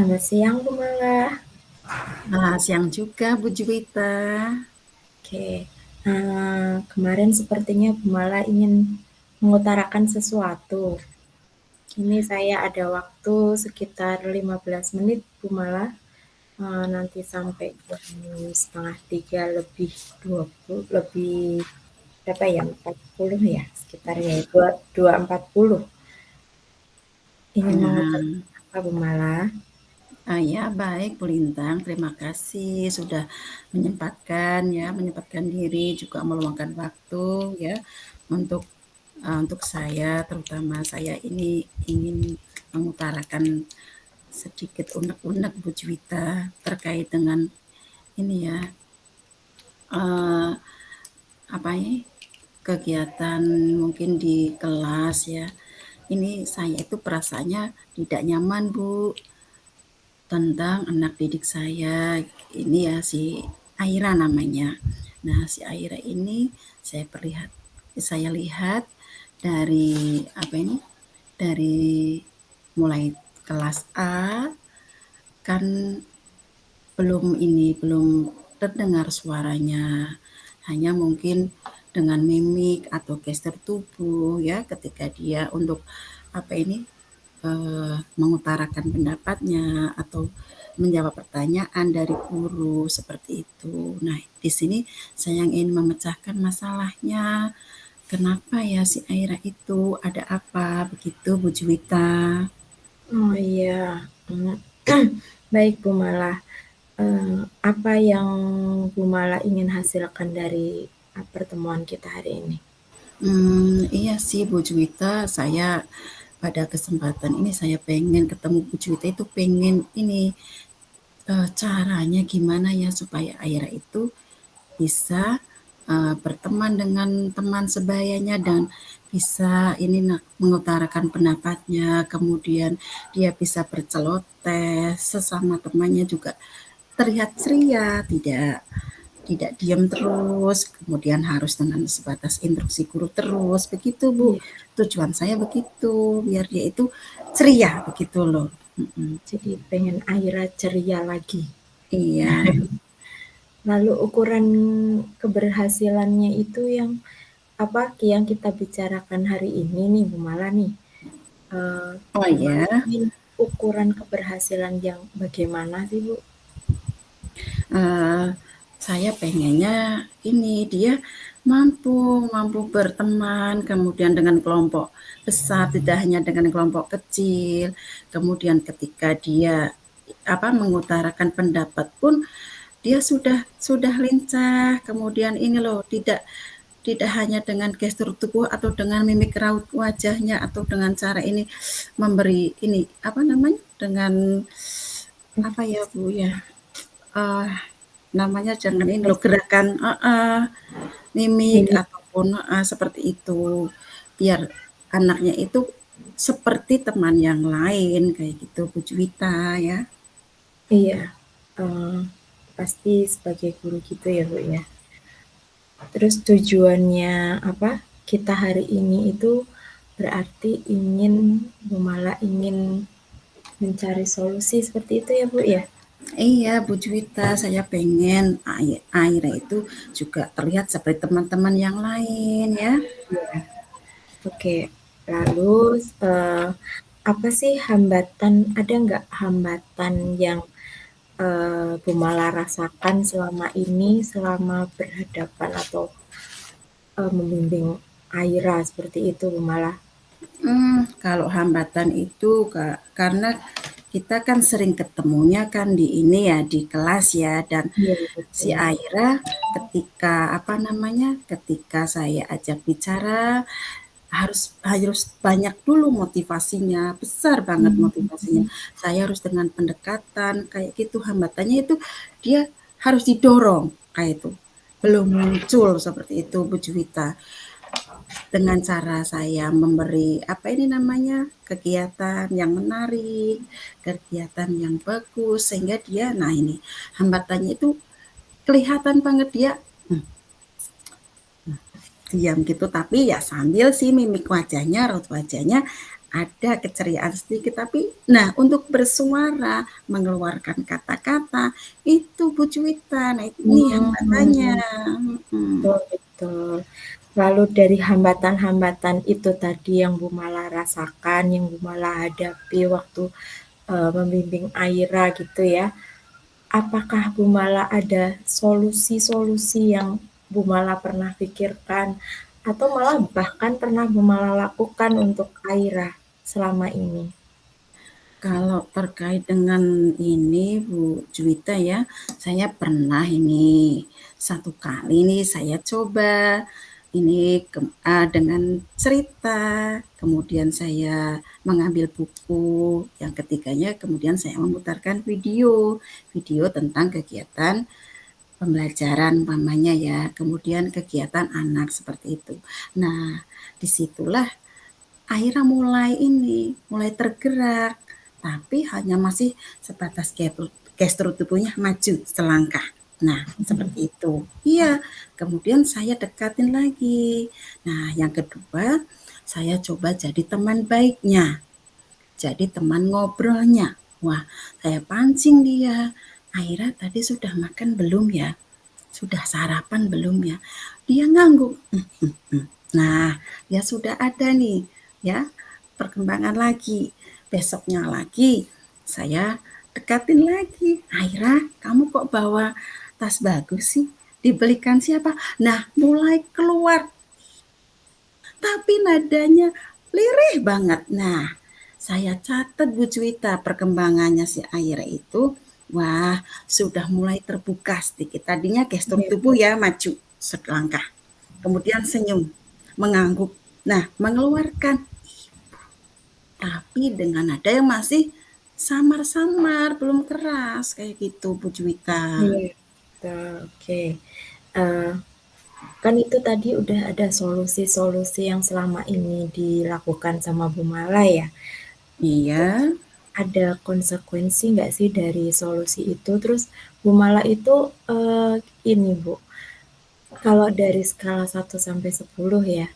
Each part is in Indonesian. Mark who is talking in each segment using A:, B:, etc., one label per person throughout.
A: Selamat siang Bu Mala.
B: Siang juga Bu Juwita.
A: Oke, kemarin sepertinya Bu Mala ingin mengutarakan sesuatu. Ini saya ada waktu sekitar 15 menit Bu Mala, nanti sampai jam setengah tiga lebih 20, lebih berapa ya, 40 ya, sekitar ya, 2.40. Ingin
B: Nah,
A: mengutarakan apa Bu Mala?
B: ya baik Bu Lintang, terima kasih sudah menyempatkan diri juga meluangkan waktu ya untuk untuk saya, terutama saya ini ingin mengutarakan sedikit unek-unek Bu Juwita terkait dengan ini ya, eh, apa ini kegiatan mungkin di kelas ya. Ini saya itu perasaannya tidak nyaman Bu tentang anak didik saya. Ini ya si Aira namanya. Nah, si Aira ini saya lihat dari apa ini? Dari mulai kelas A kan belum terdengar suaranya. Hanya mungkin dengan mimik atau gestur tubuh ya ketika dia untuk apa ini mengutarakan pendapatnya atau menjawab pertanyaan dari guru seperti itu. Nah, di sini saya ingin memecahkan masalahnya. Kenapa ya si Aira itu ada apa begitu Bu Juwita?
A: Oh iya, baik Bu Mala. Apa yang Bu Mala ingin hasilkan dari pertemuan kita hari ini?
B: Iya sih Bu Juwita, saya pada kesempatan ini saya pengen ketemu Bu Juwita itu pengen ini caranya gimana ya supaya Aira itu bisa berteman dengan teman sebayanya dan bisa ini mengutarakan pendapatnya, kemudian dia bisa berceloteh sesama temannya juga terlihat ceria, tidak diam terus, kemudian harus dengan sebatas instruksi guru terus, begitu Bu.
A: Iya,
B: Tujuan saya begitu, biar dia itu ceria begitu loh.
A: jadi pengen Aira ceria lagi.
B: Iya,
A: Lalu ukuran keberhasilannya itu yang apa yang kita bicarakan hari ini nih Bu Mala nih.
B: oh
A: Bu Mala
B: ya,
A: ingin ukuran keberhasilan yang bagaimana sih Bu?
B: eh, saya pengennya ini dia mampu mampu berteman, kemudian dengan kelompok besar, tidak hanya dengan kelompok kecil. Kemudian ketika dia mengutarakan pendapat pun dia sudah lincah. Kemudian ini loh, tidak tidak hanya dengan gestur tubuh atau dengan mimik raut wajahnya atau dengan cara ini memberi ini apa namanya dengan apa ya Bu ya, eee, namanya jangan ini loh
A: Ekspresi
B: gerakan mimik
A: mimik.
B: ataupun seperti itu. Biar anaknya itu seperti teman yang lain kayak gitu Bu Juwita ya.
A: Iya, eee, pasti sebagai guru gitu ya Bu ya. Terus tujuannya apa, kita hari ini itu berarti ingin Bu Mala ingin mencari solusi seperti itu ya Bu ya?
B: Iya Bu Juwita, saya pengen Aira itu juga terlihat seperti teman-teman yang lain ya.
A: Iya. Oke, lalu, apa sih hambatan ada nggak hambatan yang, Bu Mala rasakan selama ini, selama berhadapan atau, membimbing Aira seperti itu Bu Mala?
B: Kalau hambatan itu karena kita kan sering ketemunya kan di ini ya, di kelas ya, dan
A: Iya
B: si
A: betul.
B: Aira ketika saya ajak bicara harus harus banyak dulu motivasinya, besar banget
A: Mmm,
B: motivasinya. Saya harus dengan pendekatan kayak gitu, hambatannya itu dia harus didorong kayak itu. Belum muncul seperti itu Bu Juwita. Dengan cara saya memberi apa ini namanya, kegiatan yang menarik, kegiatan yang bagus sehingga dia nah ini hambatannya itu kelihatan banget dia diam gitu tapi ya sambil sih mimik wajahnya, raut wajahnya ada keceriaan sedikit, tapi nah untuk bersuara, mengeluarkan kata-kata, itu Bu Juwita, nah ini hambatannya.
A: Mmm,
B: Mhm.
A: betul betul. Lalu dari hambatan-hambatan itu tadi yang Bu Mala rasakan, yang Bu Mala hadapi waktu, membimbing Aira gitu ya, apakah Bu Mala ada solusi-solusi yang Bu Mala pernah pikirkan, atau malah bahkan pernah Bu Mala lakukan untuk Aira selama ini?
B: Kalau terkait dengan ini Bu Juwita ya, saya pernah ini, satu kali nih saya coba ini dengan cerita, kemudian saya mengambil buku, yang ketiganya kemudian saya memutarkan video, video tentang kegiatan pembelajaran umpamanya ya, kemudian kegiatan anak seperti itu. Nah, disitulah akhirnya mulai tergerak, tapi hanya masih sebatas gestur tubuhnya maju selangkah. Nah, seperti itu. Iya, kemudian saya dekatin lagi. Nah, yang kedua, saya coba jadi teman baiknya, jadi teman ngobrolnya. Wah, saya pancing dia. Akhirnya tadi sudah makan belum ya? Sudah sarapan belum ya? Dia ngangguk. Nah, ya sudah ada nih, ya, perkembangan lagi. Besoknya lagi, saya dekatin lagi. Aira, kamu kok bawa tas bagus sih? Dibelikan siapa? Nah, mulai keluar, tapi nadanya lirih banget. Nah, saya catat Bu Juwita perkembangannya si Aira itu. Wah, sudah mulai terbuka sedikit. Tadinya gestur
A: Iya,
B: tubuh ya maju selangkah. Kemudian senyum, mengangguk. Nah, mengeluarkan, tapi dengan nada yang masih samar-samar, belum keras kayak gitu Bu Juwita.
A: iya, betul, oke. Eee, kan itu tadi udah ada solusi-solusi yang selama ini dilakukan sama Bu Mala ya.
B: Iya.
A: Ada konsekuensi nggak sih dari solusi itu? Terus Bu Mala itu, ini Bu, kalau dari skala 1 sampai 10 ya,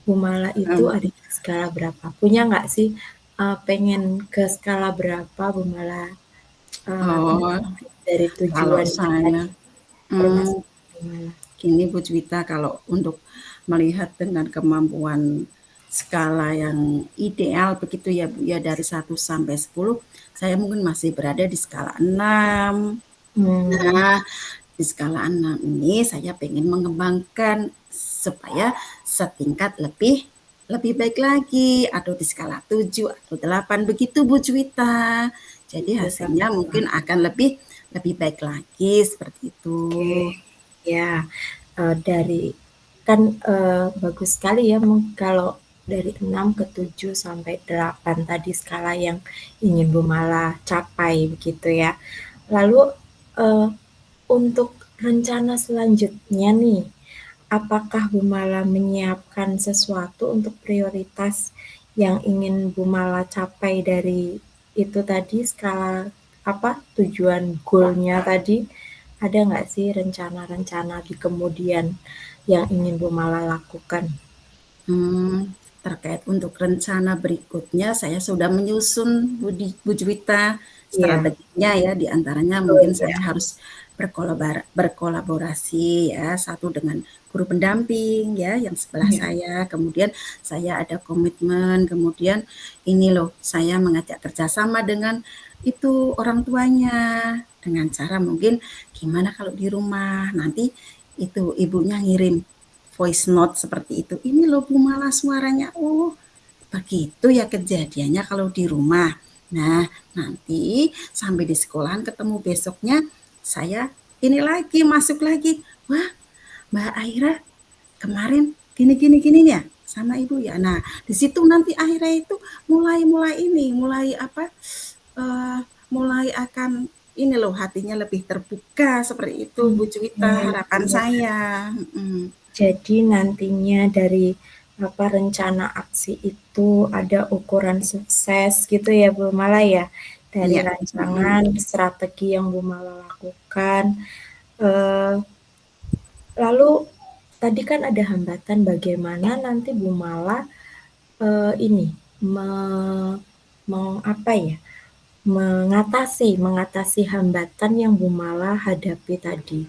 A: Bu Mala itu
B: Hmm.
A: ada di skala berapa? Punya nggak sih, pengen ke skala berapa Bu Mala,
B: Oh,
A: mencapai dari
B: kalau
A: tujuannya
B: saya
A: tadi?
B: hmm,
A: Termasuk gimana?
B: gini Bu Juwita, kalau untuk melihat dengan kemampuan skala yang ideal begitu ya Bu ya, dari 1 sampai 10, saya mungkin masih berada di skala 6.
A: Mmm,
B: Nah, di skala 6 ini saya pengen mengembangkan supaya setingkat lebih lebih baik lagi, atau di skala 7 atau 8 begitu Bu Juwita. Jadi
A: 7 sampai
B: hasilnya mungkin
A: 8.
B: akan lebih lebih baik lagi seperti itu.
A: Oke, ya, dari kan, bagus sekali ya kalau dari 6 ke 7 sampai 8 tadi skala yang ingin Bu Mala capai begitu ya. Lalu, eee, untuk rencana selanjutnya nih, apakah Bu Mala menyiapkan sesuatu untuk prioritas yang ingin Bu Mala capai dari itu tadi skala apa, tujuan goal-nya tadi? Ada nggak sih rencana-rencana di kemudian yang ingin Bu Mala lakukan?
B: Terkait untuk rencana berikutnya saya sudah menyusun Bu Juwita
A: Iya,
B: strateginya ya, di antaranya
A: oh
B: mungkin saya
A: iya,
B: harus berkolaborasi ya, satu dengan guru pendamping ya yang sebelah
A: iya,
B: saya, kemudian saya ada komitmen, kemudian ini loh saya mengajak kerjasama dengan itu orang tuanya, dengan cara mungkin gimana kalau di rumah nanti itu ibunya ngirim voice note seperti itu. Ini loh Bu malah suaranya, oh begitu ya kejadiannya kalau di rumah. Nah, nanti sampai di sekolahan ketemu besoknya, saya ini lagi, masuk lagi. Wah, Mbak Aira kemarin gini-gini ya sama ibu ya. Nah, di situ nanti akhirnya itu mulai apa? eh, mulai akan ini loh hatinya lebih terbuka seperti itu Bu
A: oke,
B: Juwita harapan
A: iya.
B: saya. Mm.
A: Jadi nantinya dari apa, rencana aksi itu ada ukuran sukses gitu ya Bu Mala ya? Dari
B: Iya,
A: rancangan, strategi yang Bu Mala lakukan, eee, lalu tadi kan ada hambatan bagaimana nanti Bu Mala, ini, me apa ya, mengatasi hambatan yang Bu Mala hadapi tadi.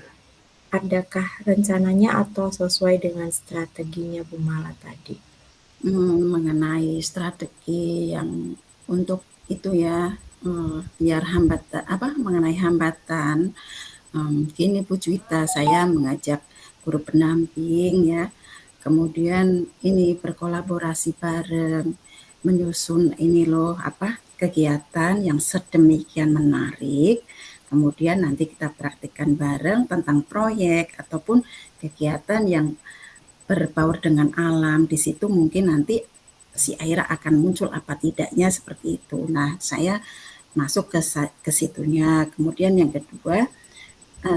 A: Adakah rencananya atau sesuai dengan strateginya Bu Mala tadi?
B: Mengenai strategi yang untuk itu ya, biar hambatan apa, mengenai hambatan, gini Bu Juwita, saya mengajak guru pendamping ya, kemudian ini berkolaborasi bareng, menyusun ini loh, apa, kegiatan yang sedemikian menarik, kemudian nanti kita praktikkan bareng tentang proyek ataupun kegiatan yang berbaur dengan alam. Di situ mungkin nanti si Aira akan muncul apa tidaknya seperti itu. Nah, saya masuk ke situnya. Kemudian yang kedua,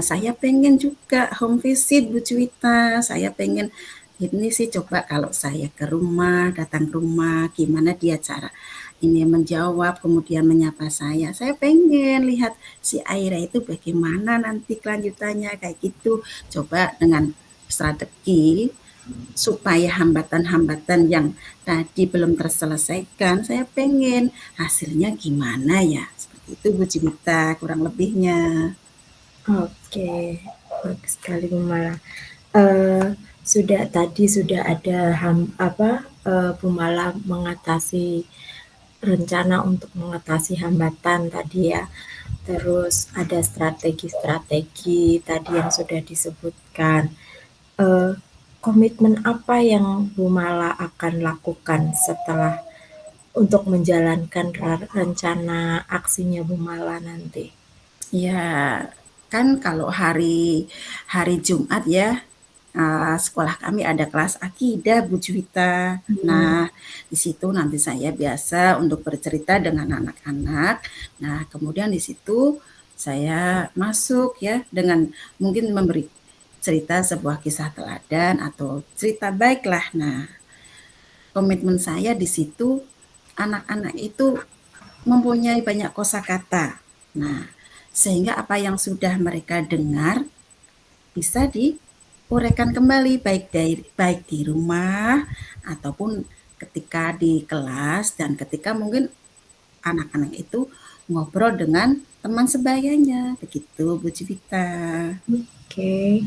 B: saya pengen juga home visit Bu Cuita. Saya pengen ini sih coba kalau saya ke rumah, datang ke rumah, gimana dia cara ini menjawab, kemudian menyapa saya. Saya pengen lihat si Aira itu bagaimana nanti kelanjutannya kayak gitu. Coba dengan strategi supaya hambatan-hambatan yang tadi belum terselesaikan, saya pengen hasilnya gimana ya. Seperti itu Bu Cimita, kurang lebihnya.
A: Oke, bagus sekali Bu Mala. Eee, sudah ada Bu Mala mengatasi rencana untuk mengatasi hambatan tadi ya, terus ada strategi-strategi tadi yang sudah disebutkan. Eee, Komitmen apa yang Bu Mala akan lakukan setelah untuk menjalankan rencana aksinya Bu Mala nanti?
B: Ya, kan kalau hari hari Jumat ya, sekolah kami ada kelas akidah Bu Juwita.
A: Hmm,
B: Nah, di situ nanti saya biasa untuk bercerita dengan anak-anak. Nah, kemudian di situ saya masuk ya dengan mungkin memberi cerita sebuah kisah teladan atau cerita baik lah. Nah, komitmen saya di situ anak-anak itu mempunyai banyak kosakata. Nah, sehingga apa yang sudah mereka dengar bisa diuraikan kembali baik di rumah ataupun ketika di kelas dan ketika mungkin anak-anak itu ngobrol dengan teman sebayanya begitu Bu Civita.
A: oke.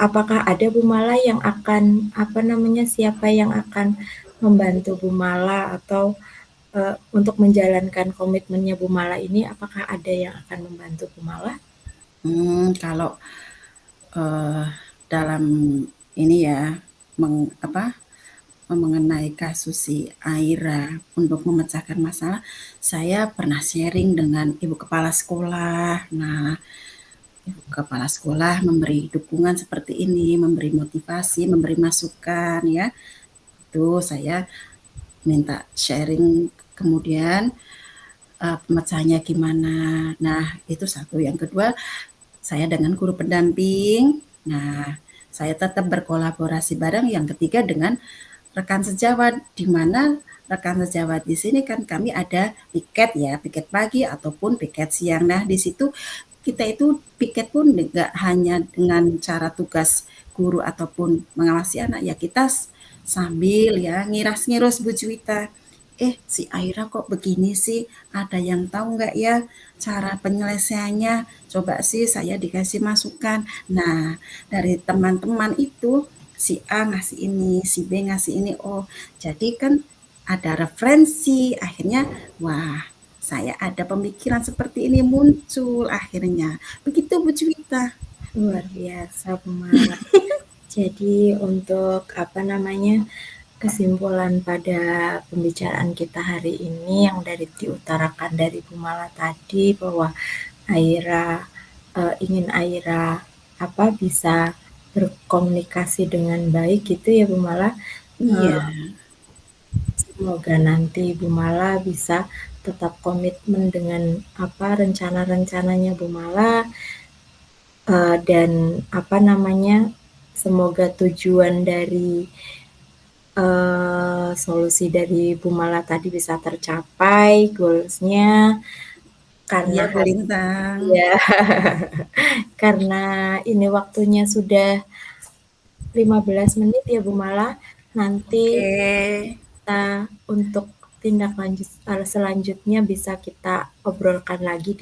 A: Apakah ada Bu Mala yang akan, siapa yang akan membantu Bu Mala atau untuk menjalankan komitmennya Bu Mala ini, apakah ada yang akan membantu Bu Mala?
B: Kalau uh, dalam ini ya apa mengenai kasus si Aira untuk memecahkan masalah, saya pernah sharing dengan ibu kepala sekolah. Nah, ibu kepala sekolah memberi dukungan seperti ini, memberi motivasi, memberi masukan ya. Itu saya minta sharing kemudian pemecahannya gimana. Nah, itu satu. Yang kedua, saya dengan guru pendamping. Nah, saya tetap berkolaborasi bareng. Yang ketiga dengan rekan sejawat, di mana rekan sejawat di sini kan kami ada piket ya, piket pagi ataupun piket siang. Nah, di situ kita itu piket pun nggak hanya dengan cara tugas guru ataupun mengawasi anak ya, kita sambil ya ngiras-ngiras Bu Juwita. Si Aira kok begini sih? Ada yang tahu nggak ya cara penyelesaiannya? Coba sih saya dikasih masukan. Nah, dari teman-teman itu si A ngasih ini, si B ngasih ini. Oh, jadi kan ada referensi. Akhirnya, wah, saya ada pemikiran seperti ini muncul akhirnya. Begitu Bu Cuwita.
A: Luar biasa Bu Mala. Jadi untuk kesimpulan pada pembicaraan kita hari ini yang diutarakan dari Bu Mala tadi bahwa Aira ingin Aira bisa berkomunikasi dengan baik gitu ya Bu Mala.
B: Iya,
A: Semoga nanti Bu Mala bisa tetap komitmen dengan rencana-rencananya Bu Mala, dan semoga tujuan dari solusi dari Bu Mala tadi bisa tercapai goals-nya karena
B: iya Bu Lintang.
A: ya karena ini waktunya sudah 15 menit ya Bu Mala. Nanti
B: Oke,
A: kita untuk tindak lanjut selanjutnya bisa kita obrolkan lagi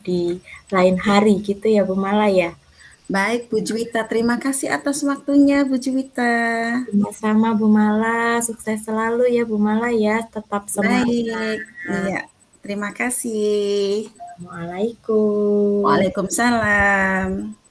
A: di lain hari gitu ya Bu Mala ya.
B: Baik Bu Juwita, terima kasih atas waktunya Bu Juwita.
A: Sama-sama Bu Mala, sukses selalu ya Bu Mala ya, tetap semangat.
B: Baik, iya. Terima kasih.
A: Assalamualaikum.
B: Waalaikumsalam.